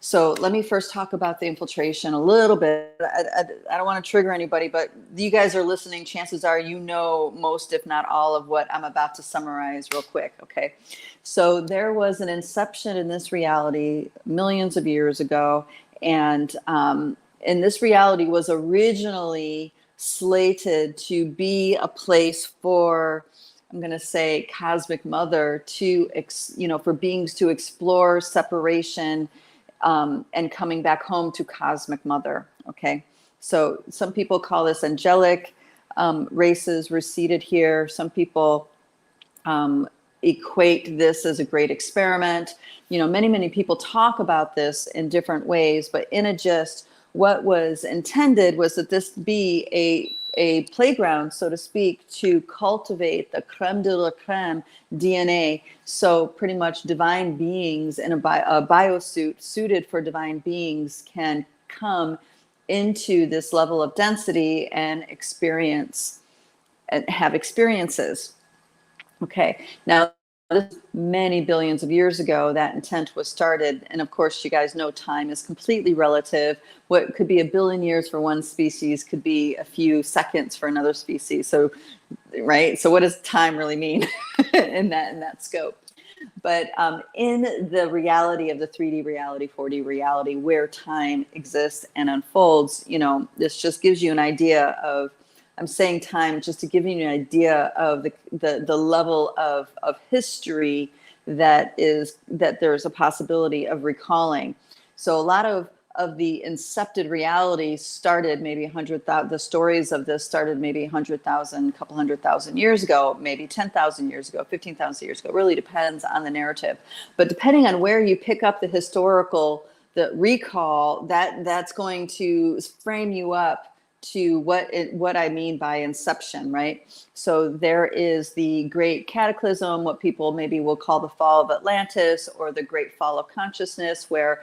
So let me first talk about the infiltration a little bit. I don't want to trigger anybody, but you guys are listening. Chances are you know most, if not all, of what I'm about to summarize real quick. Okay. So there was an inception in this reality millions of years ago. And this reality was originally slated to be a place for, I'm going to say, cosmic mother to, for beings to explore separation and coming back home to cosmic mother. Okay. So some people call this angelic races were seated here. Some people equate this as a great experiment. Many people talk about this in different ways, but in a gist, what was intended was that this be a playground, so to speak, to cultivate the creme de la creme DNA. So pretty much divine beings in a biosuit suited for divine beings can come into this level of density and experience and have experiences. Okay, now this many billions of years ago, that intent was started. And of course, you guys know time is completely relative. What could be a billion years for one species could be a few seconds for another species. So, right? So what does time really mean in that scope? But in the reality of the 3D reality, 4D reality, where time exists and unfolds, this just gives you an idea of, I'm saying time just to give you an idea of the level of history that there's a possibility of recalling. So a lot of the incepted reality started maybe 100,000, the stories of this started maybe 100,000, couple 100,000 years ago, maybe 10,000 years ago, 15,000 years ago. It really depends on the narrative. But depending on where you pick up the recall, that's going to frame you up to what I mean by inception, right? So there is the great cataclysm, what people maybe will call the fall of Atlantis, or the great fall of consciousness, where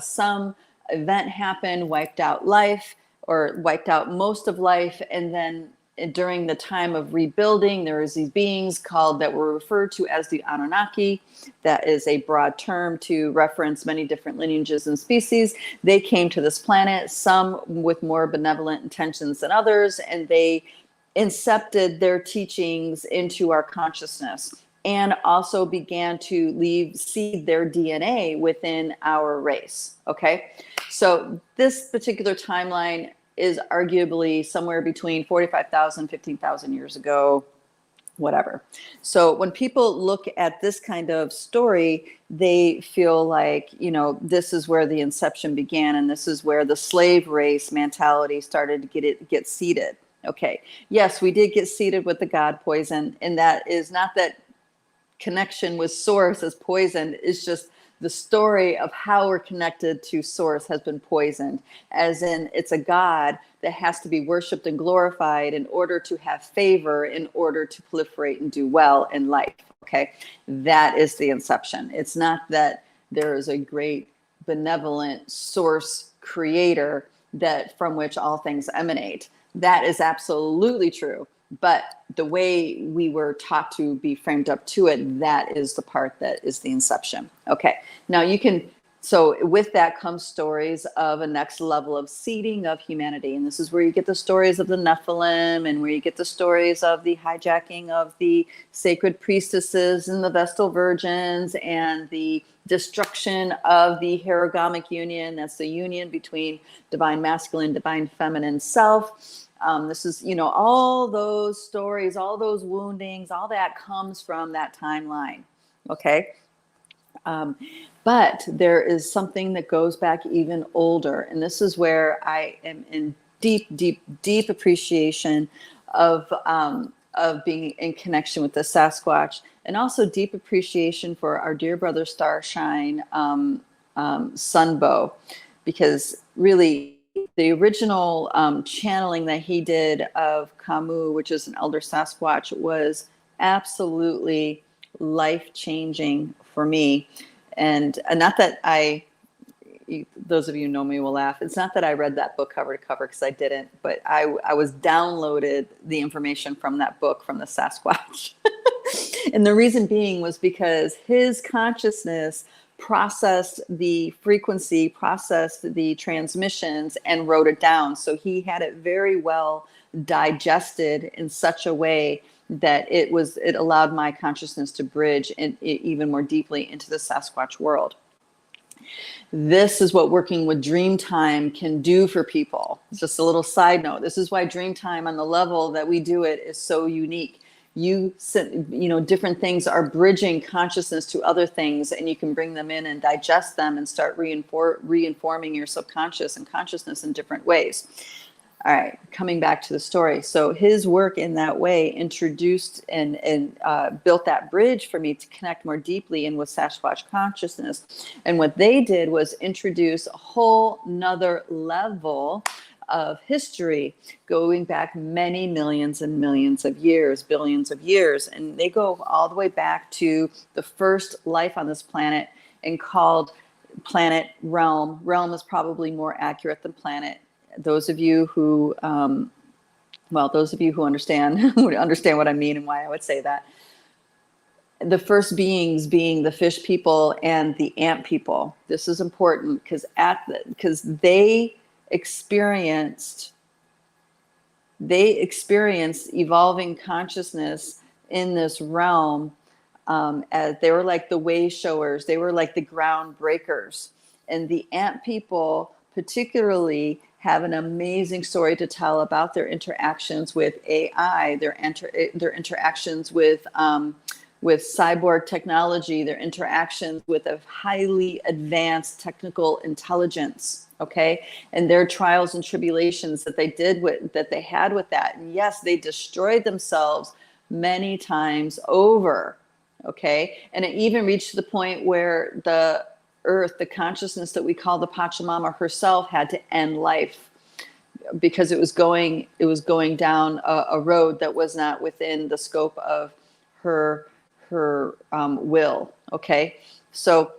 some event happened, wiped out life, or wiped out most of life, and then during the time of rebuilding, there was these beings that were referred to as the Anunnaki. That is a broad term to reference many different lineages and species. They came to this planet, some with more benevolent intentions than others, and they incepted their teachings into our consciousness, and also began to seed their DNA within our race. Okay, so this particular timeline is arguably somewhere between 45,000, 15,000 years ago, whatever. So when people look at this kind of story, they feel like, this is where the inception began, and this is where the slave race mentality started to get seeded. Okay, yes, we did get seeded with the god poison, and that is not that connection with source as poisoned, it's just the story of how we're connected to source has been poisoned, as in it's a god that has to be worshipped and glorified in order to have favor, in order to proliferate and do well in life. Okay, that is the inception. It's not that there is a great benevolent source creator from which all things emanate. That is absolutely true. But the way we were taught to be framed up to it, that is the part that is the inception. Okay, now so with that comes stories of a next level of seeding of humanity. And this is where you get the stories of the Nephilim, and where you get the stories of the hijacking of the sacred priestesses and the Vestal virgins, and the destruction of the hierogamic union. That's the union between divine masculine, divine feminine self. This is, all those stories, all those woundings, all that comes from that timeline. Okay. But there is something that goes back even older. And this is where I am in deep, deep, deep appreciation of being in connection with the Sasquatch, and also deep appreciation for our dear brother Starshine, Sunbow, because really, the original channeling that he did of Camus, which is an elder Sasquatch, was absolutely life-changing for me. And not that those of you who know me will laugh. It's not that I read that book cover to cover, because I didn't, but I was downloaded the information from that book from the Sasquatch. And the reason being was because his consciousness processed the frequency, processed the transmissions, and wrote it down. So he had it very well digested in such a way that it allowed my consciousness to bridge even more deeply into the Sasquatch world. This is what working with dream time can do for people. It's just a little side note. This is why dream time on the level that we do it is so unique. Different things are bridging consciousness to other things, and you can bring them in and digest them and start reinforming your subconscious and consciousness in different ways. All right, coming back to the story. So his work in that way introduced and built that bridge for me to connect more deeply in with Sasquatch consciousness. And what they did was introduce a whole nother level of history going back many millions and millions of years, billions of years. And they go all the way back to the first life on this planet and called planet realm. Realm is probably more accurate than planet. Those of you who, understand, who understand what I mean and why I would say that. The first beings being the fish people and the ant people. This is important because they experienced evolving consciousness in this realm, as they were like the way showers. They were like the ground breakers. And the ant people particularly have an amazing story to tell about their interactions with AI, their interactions with cyborg technology, their interactions with a highly advanced technical intelligence. Okay, and their trials and tribulations that they had with that. And yes, they destroyed themselves many times over. Okay, and it even reached the point where the earth, the consciousness that we call the Pachamama herself, had to end life because it was going down a road that was not within the scope of her will. Okay, so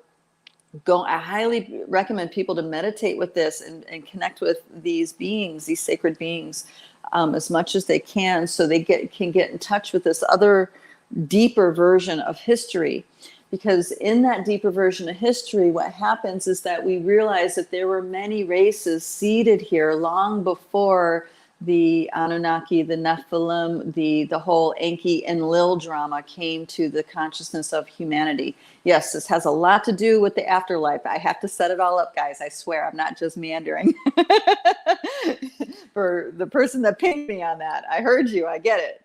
I highly recommend people to meditate with this and connect with these beings, these sacred beings, as much as they can, so they can get in touch with this other deeper version of history. Because in that deeper version of history, what happens is that we realize that there were many races seeded here long before the Anunnaki, the Nephilim, the whole Enki and Lil drama came to the consciousness of humanity. Yes, this has a lot to do with the afterlife. I have to set it all up, guys. I swear, I'm not just meandering. For the person that pinged me on that, I heard you. I get it.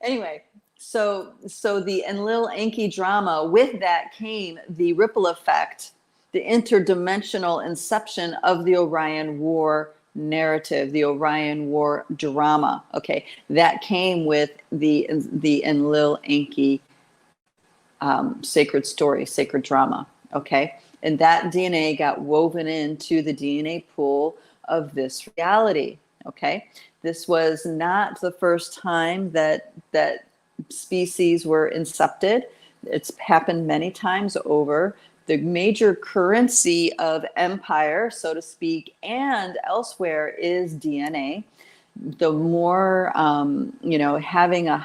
Anyway. So the Enlil Enki drama, with that came the ripple effect, the interdimensional inception of the Orion War narrative, the Orion War drama. Okay, that came with the Enlil Enki sacred story, sacred drama. Okay, and that DNA got woven into the DNA pool of this reality. Okay, this was not the first time that species were incepted. It's happened many times over. The major currency of empire, so to speak, and elsewhere is DNA. The more, having a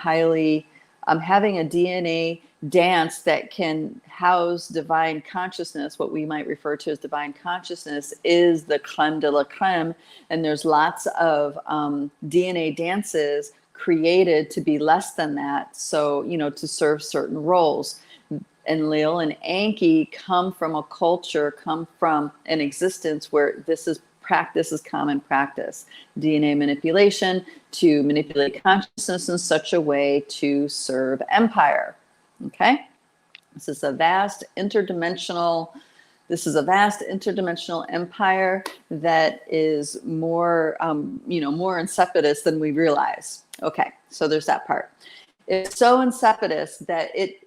DNA dance that can house divine consciousness, what we might refer to as divine consciousness, is the creme de la creme. And there's lots of DNA dances created to be less than that, so to serve certain roles. Enlil and Enki come from a culture, come from an existence where this is common practice. DNA manipulation to manipulate consciousness in such a way to serve empire. Okay, this is a vast interdimensional empire that is more, more insipidous than we realize. Okay, so there's that part. It's so insipidous that it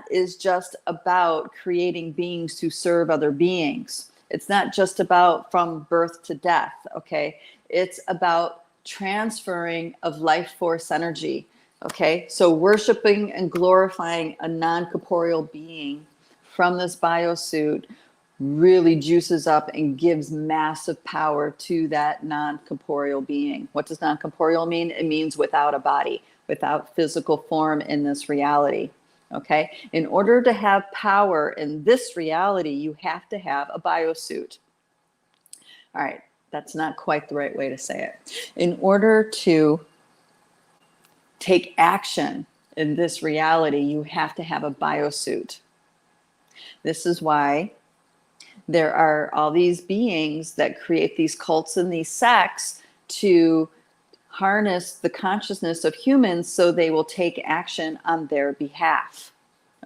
is just about creating beings to serve other beings. It's not just about from birth to death, okay? It's about transferring of life force energy, okay? So worshiping and glorifying a non-corporeal being from this biosuit really juices up and gives massive power to that non-corporeal being. What does non-corporeal mean? It means without a body, without physical form in this reality. Okay. In order to have power in this reality, you have to have a biosuit. All right. That's not quite the right way to say it. In order to take action in this reality, you have to have a biosuit. This is why there are all these beings that create these cults and these sects to harness the consciousness of humans so they will take action on their behalf.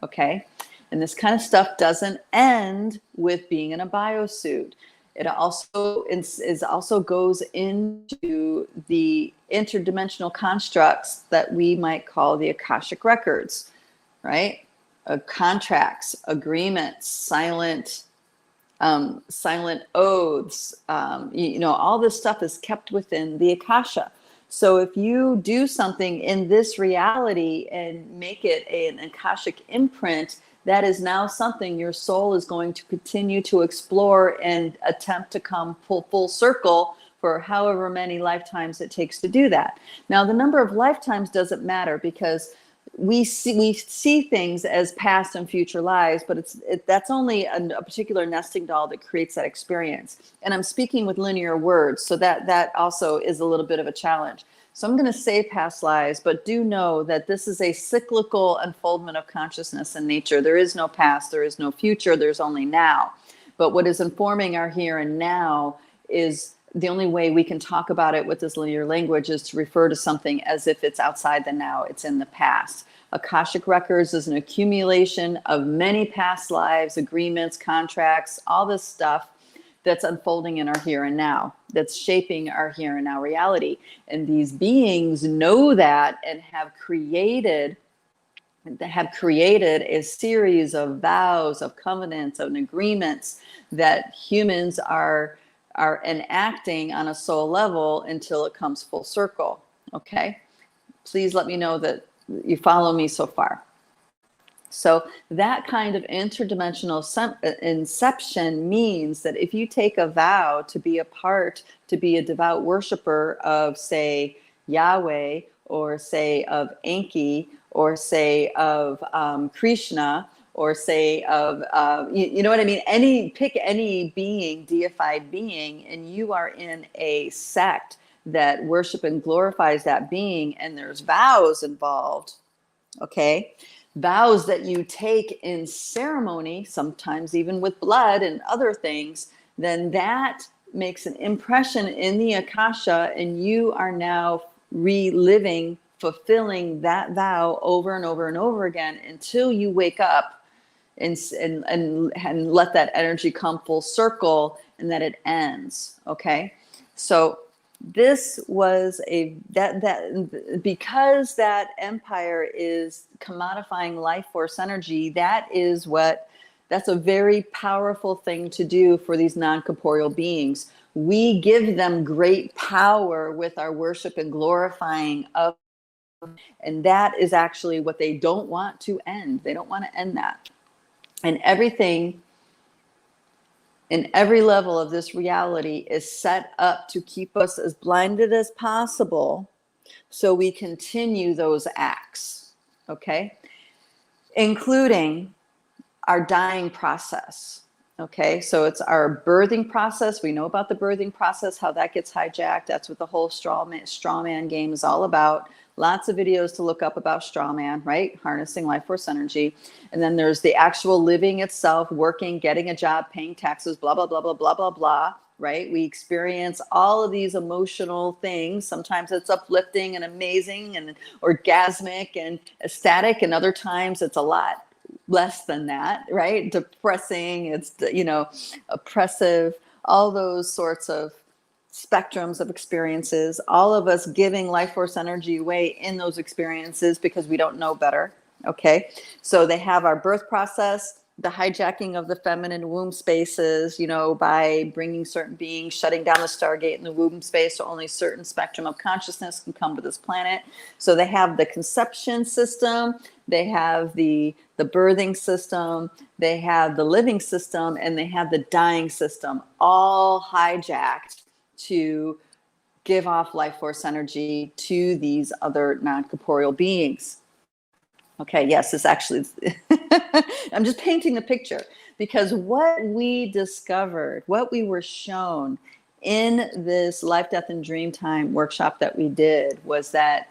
Okay? And this kind of stuff doesn't end with being in a biosuit. It also goes into the interdimensional constructs that we might call the Akashic records, right? Contracts, agreements, silent oaths, all this stuff is kept within the Akasha. So if you do something in this reality and make it an Akashic imprint, that is now something your soul is going to continue to explore and attempt to come full circle for however many lifetimes it takes to do that. Now, the number of lifetimes doesn't matter, because we see things as past and future lives, but that's only a particular nesting doll that creates that experience. And I'm speaking with linear words, so that also is a little bit of a challenge. So I'm going to say past lives, but do know that this is a cyclical unfoldment of consciousness in nature. There is no past, there is no future, there's only now. But what is informing our here and now is the only way we can talk about it with this linear language is to refer to something as if it's outside the now, it's in the past. Akashic records is an accumulation of many past lives, agreements, contracts, all this stuff that's unfolding in our here and now, that's shaping our here and now reality. And these beings know that and have created a series of vows, of covenants, of agreements that humans are enacting on a soul level until it comes full circle. Okay? Please let me know that you follow me so far. So that kind of interdimensional inception means that if you take a vow to be a devout worshiper of, say, Yahweh, or say of Enki, or say of Krishna, or say of, you know what I mean? Pick any being, deified being, and you are in a sect that worship and glorifies that being, and there's vows involved, okay? Vows that you take in ceremony, sometimes even with blood and other things, then that makes an impression in the Akasha, and you are now reliving, fulfilling that vow over and over and over again until you wake up and let that energy come full circle, and that it ends. Okay, so this was because that empire is commodifying life force energy. That's a very powerful thing to do for these non-corporeal beings. We give them great power with our worship and glorifying of, and that is actually what they don't want to end. They don't want to end that. And everything in every level of this reality is set up to keep us as blinded as possible so we continue those acts, okay? Including our dying process, okay? So it's our birthing process. We know about the birthing process, how that gets hijacked. That's what the whole straw man game is all about. Lots of videos to look up about straw man, right? Harnessing life force energy. And then there's the actual living itself, working, getting a job, paying taxes, blah, blah, blah, blah, blah, blah, blah, right? We experience all of these emotional things. Sometimes it's uplifting and amazing and orgasmic and ecstatic. And other times it's a lot less than that, right? Depressing, it's, oppressive, all those sorts of spectrums of experiences, all of us giving life force energy away in those experiences because we don't know better. Okay, so they have our birth process, the hijacking of the feminine womb spaces, by bringing certain beings, shutting down the stargate in the womb space, so only certain spectrum of consciousness can come to this planet. So they have the conception system, they have the birthing system, they have the living system, and they have the dying system, all hijacked to give off life force energy to these other non-corporeal beings. Okay, yes, it's actually, I'm just painting the picture, because what we discovered, what we were shown in this Life, Death, and Dreamtime workshop that we did was that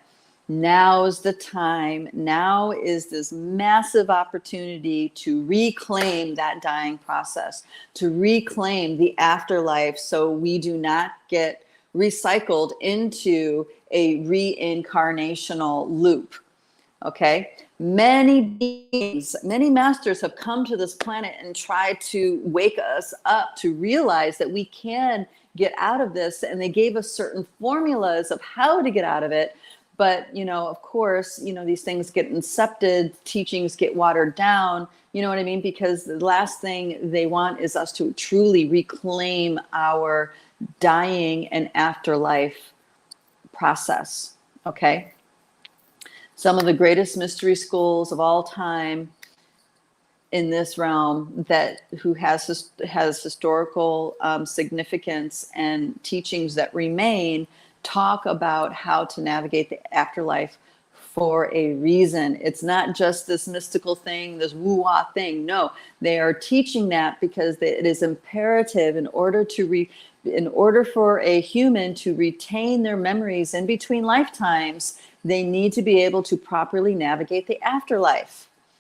now's the time, now is this massive opportunity to reclaim that dying process, to reclaim the afterlife so we do not get recycled into a reincarnational loop. Okay, many beings, many masters have come to this planet and tried to wake us up to realize that we can get out of this, and they gave us certain formulas of how to get out of it. But, you know, of course, you know, these things get incepted, teachings get watered down, you know what I mean? Because the last thing they want is us to truly reclaim our dying and afterlife process. Okay. Some of the greatest mystery schools of all time in this realm that who has historical significance and teachings that remain talk about how to navigate the afterlife for a reason. It's not just this mystical thing, this woo-wah thing. No, they are teaching that because it is imperative in order for a human to retain their memories in between lifetimes, they need to be able to properly navigate the afterlife.